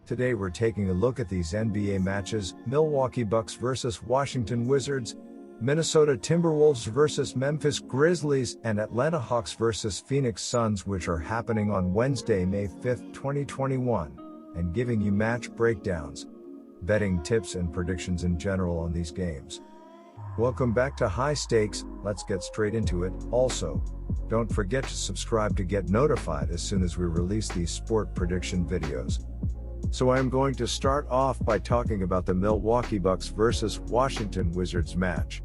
Today we're taking a look at these NBA matches: Milwaukee Bucks vs Washington Wizards, Minnesota Timberwolves vs Memphis Grizzlies, and Atlanta Hawks vs Phoenix Suns, which are happening on Wednesday, May 5, 2021, and giving you match breakdowns, betting tips and predictions in general on these games. Welcome back to High Stakes. Let's get straight into it. Also, don't forget to subscribe to get notified as soon as we release these sport prediction videos. So I am going to start off by talking about the Milwaukee Bucks vs Washington Wizards match.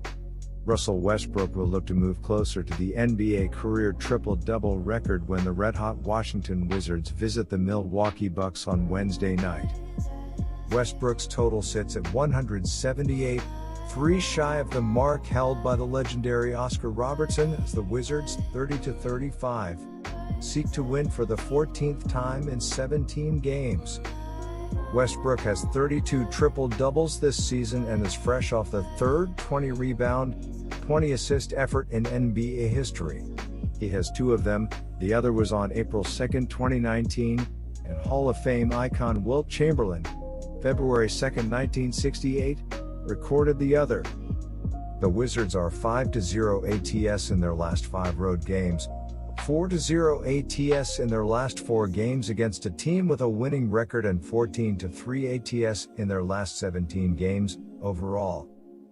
Russell Westbrook will look to move closer to the NBA career triple-double record when the red-hot Washington Wizards visit the Milwaukee Bucks on Wednesday night. Westbrook's total sits at 178, 3 shy of the mark held by the legendary Oscar Robertson, as the Wizards, 30-35, seek to win for the 14th time in 17 games. Westbrook has 32 triple-doubles this season and is fresh off the third 20-rebound, 20-assist effort in NBA history. He has 2 of them, the other was on April 2, 2019, and Hall of Fame icon Wilt Chamberlain, February 2, 1968, recorded the other. The Wizards are 5-0 ATS in their last 5 road games, 4-0 ATS in their last 4 games against a team with a winning record, and 14-3 ATS in their last 17 games overall.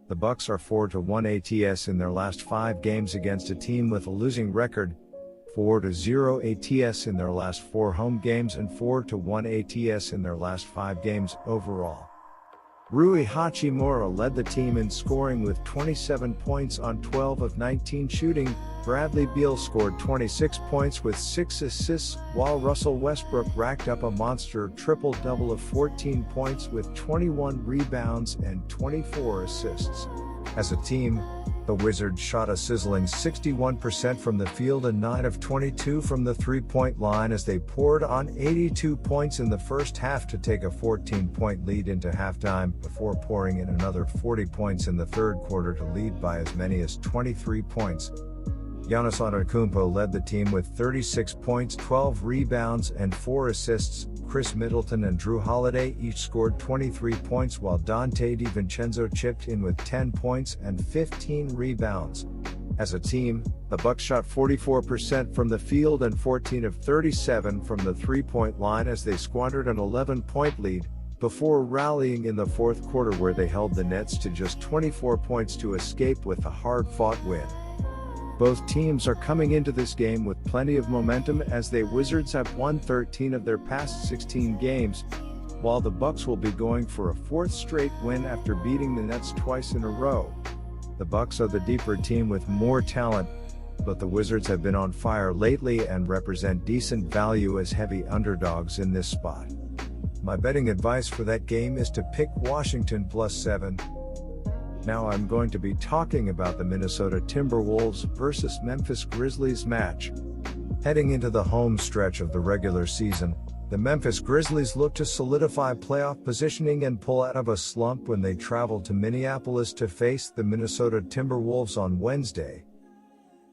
The Bucks are 4-1 ATS in their last 5 games against a team with a losing record, 4-0 ATS in their last 4 home games, and 4-1 ATS in their last 5 games overall. Rui Hachimura led the team in scoring with 27 points on 12 of 19 shooting. Bradley Beal scored 26 points with 6 assists, while Russell Westbrook racked up a monster triple-double of 14 points with 21 rebounds and 24 assists. As a team, the Wizards shot a sizzling 61% from the field and 9 of 22 from the three-point line, as they poured on 82 points in the first half to take a 14-point lead into halftime, before pouring in another 40 points in the third quarter to lead by as many as 23 points. Giannis Antetokounmpo led the team with 36 points, 12 rebounds, and 4 assists. Chris Middleton and Drew Holiday each scored 23 points, while Donte DiVincenzo chipped in with 10 points and 15 rebounds. As a team, the Bucks shot 44% from the field and 14 of 37 from the three-point line, as they squandered an 11-point lead, before rallying in the fourth quarter, where they held the Nets to just 24 points to escape with a hard-fought win. Both teams are coming into this game with plenty of momentum, as the Wizards have won 13 of their past 16 games, while the Bucks will be going for a 4th straight win after beating the Nets twice in a row. The Bucks are the deeper team with more talent, but the Wizards have been on fire lately and represent decent value as heavy underdogs in this spot. My betting advice for that game is to pick Washington +7. Now I'm going to be talking about the Minnesota Timberwolves vs Memphis Grizzlies match. Heading into the home stretch of the regular season, the Memphis Grizzlies look to solidify playoff positioning and pull out of a slump when they travel to Minneapolis to face the Minnesota Timberwolves on Wednesday.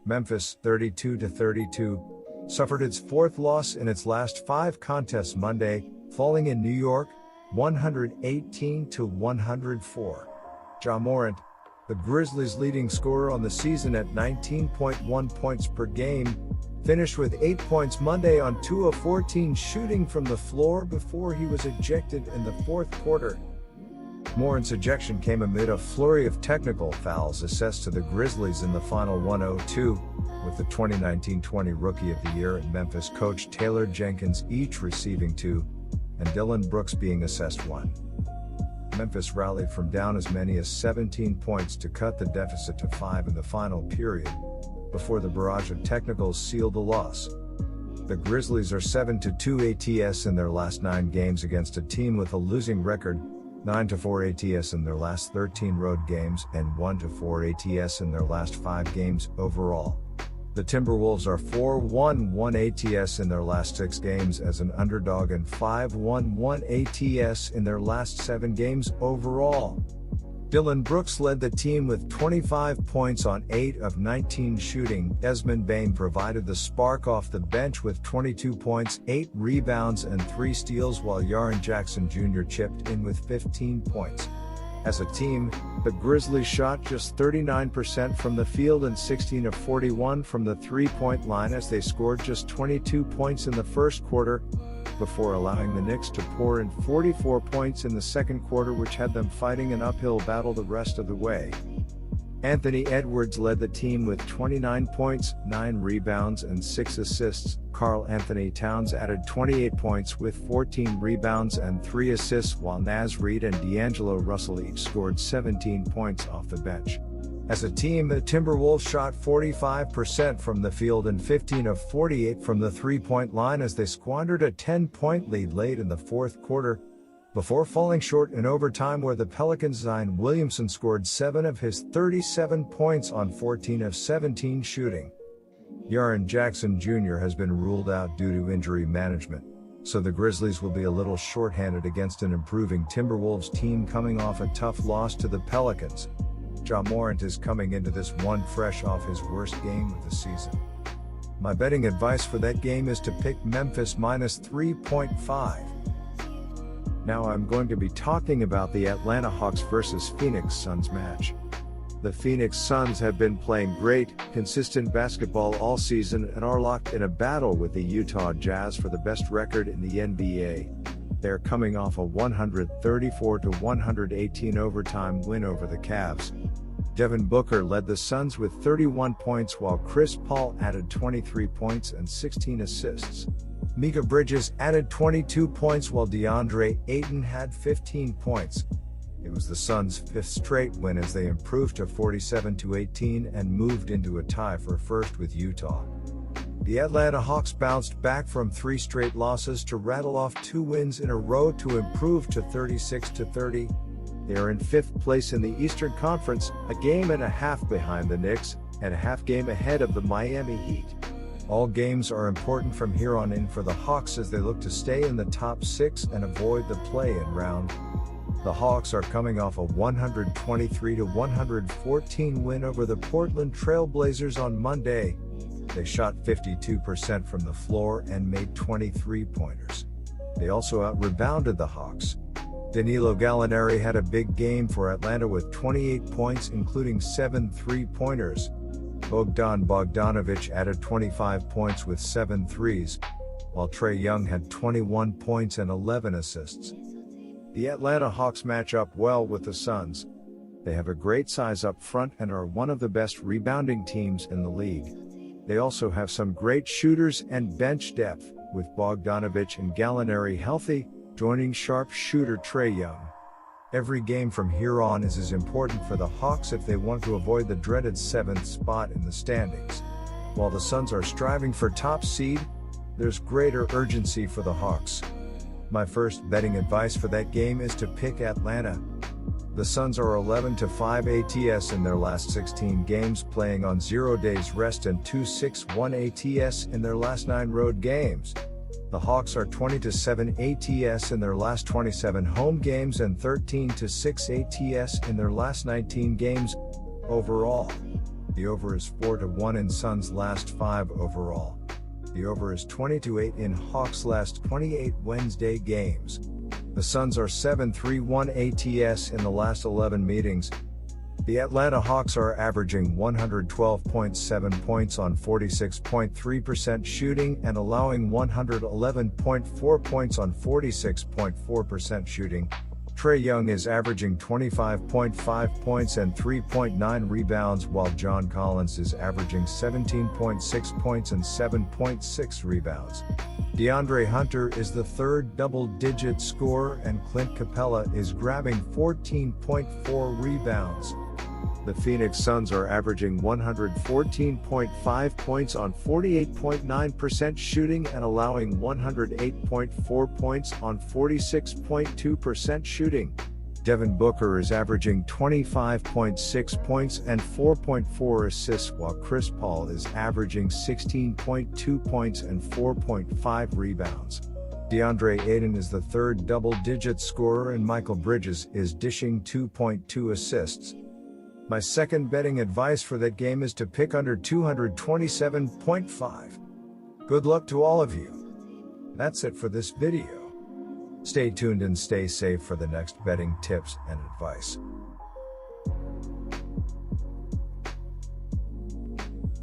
Memphis, 32-32, suffered its 4th loss in its last 5 contests Monday, falling in New York, 118-104. Ja Morant, the Grizzlies' leading scorer on the season at 19.1 points per game, finished with 8 points Monday on 2 of 14 shooting from the floor before he was ejected in the fourth quarter. Morant's ejection came amid a flurry of technical fouls assessed to the Grizzlies in the final 102, with the 2019-20 Rookie of the Year and Memphis coach Taylor Jenkins each receiving 2, and Dillon Brooks being assessed 1. Memphis rallied from down as many as 17 points to cut the deficit to 5 in the final period, before the barrage of technicals sealed the loss. The Grizzlies are 7-2 ATS in their last 9 games against a team with a losing record, 9-4 ATS in their last 13 road games, and 1-4 ATS in their last 5 games overall. The Timberwolves are 4-1-1 ATS in their last 6 games as an underdog, and 5-1-1 ATS in their last 7 games overall. Dillon Brooks led the team with 25 points on 8 of 19 shooting. Desmond Bane provided the spark off the bench with 22 points, 8 rebounds and 3 steals, while Jaren Jackson Jr. chipped in with 15 points. As a team, the Grizzlies shot just 39% from the field and 16 of 41 from the three-point line as they scored just 22 points in the first quarter, before allowing the Knicks to pour in 44 points in the second quarter, which had them fighting an uphill battle the rest of the way. Anthony Edwards led the team with 29 points, 9 rebounds and 6 assists. Karl Anthony Towns added 28 points with 14 rebounds and 3 assists, while Naz Reid and D'Angelo Russell each scored 17 points off the bench. As a team, the Timberwolves shot 45% from the field and 15 of 48 from the three-point line as they squandered a 10-point lead late in the fourth quarter, before falling short in overtime, where the Pelicans' Zion Williamson scored 7 of his 37 points on 14 of 17 shooting. Jaren Jackson Jr. has been ruled out due to injury management, so the Grizzlies will be a little short-handed against an improving Timberwolves team coming off a tough loss to the Pelicans. Ja Morant is coming into this one fresh off his worst game of the season. My betting advice for that game is to pick Memphis minus 3.5. Now I'm going to be talking about the Atlanta Hawks versus Phoenix Suns match. The Phoenix Suns have been playing great, consistent basketball all season and are locked in a battle with the Utah Jazz for the best record in the NBA. They're coming off a 134-118 overtime win over the Cavs. Devin Booker led the Suns with 31 points, while Chris Paul added 23 points and 16 assists. Mika Bridges added 22 points, while DeAndre Ayton had 15 points. It was the Suns' 5th straight win as they improved to 47-18 and moved into a tie for first with Utah. The Atlanta Hawks bounced back from 3 straight losses to rattle off 2 wins in a row to improve to 36-30. They are in 5th place in the Eastern Conference, a game and a half behind the Knicks, and a half game ahead of the Miami Heat. All games are important from here on in for the Hawks as they look to stay in the top 6 and avoid the play-in round. The Hawks are coming off a 123-114 win over the Portland Trail Blazers on Monday. They shot 52% from the floor and made 23 pointers. They also out-rebounded the Hawks. Danilo Gallinari had a big game for Atlanta with 28 points, including 7 3-pointers. Bogdan Bogdanovic added 25 points with 7 threes, while Trae Young had 21 points and 11 assists. The Atlanta Hawks match up well with the Suns. They have a great size up front and are one of the best rebounding teams in the league. They also have some great shooters and bench depth, with Bogdanovic and Gallinari healthy, joining sharp shooter Trae Young. Every game from here on is as important for the Hawks if they want to avoid the dreaded 7th spot in the standings. While the Suns are striving for top seed, there's greater urgency for the Hawks. My first betting advice for that game is to pick Atlanta. The Suns are 11-5 ATS in their last 16 games, playing on 0 days rest, and 2-6-1 ATS in their last 9 road games. The Hawks are 20-7 ATS in their last 27 home games and 13-6 ATS in their last 19 games overall. The over is 4-1 in Suns' last 5 overall. The over is 20-8 in Hawks' last 28 Wednesday games. The Suns are 7-3-1 ATS in the last 11 meetings. The Atlanta Hawks are averaging 112.7 points on 46.3% shooting and allowing 111.4 points on 46.4% shooting. Trae Young is averaging 25.5 points and 3.9 rebounds, while John Collins is averaging 17.6 points and 7.6 rebounds. DeAndre Hunter is the 3rd double-digit scorer, and Clint Capella is grabbing 14.4 rebounds. The Phoenix Suns are averaging 114.5 points on 48.9% shooting and allowing 108.4 points on 46.2% shooting. Devin Booker is averaging 25.6 points and 4.4 assists, while Chris Paul is averaging 16.2 points and 4.5 rebounds. DeAndre Ayton is the third double-digit scorer and Michael Bridges is dishing 2.2 assists. My second betting advice for that game is to pick under 227.5. Good luck to all of you. That's it for this video. Stay tuned and stay safe for the next betting tips and advice.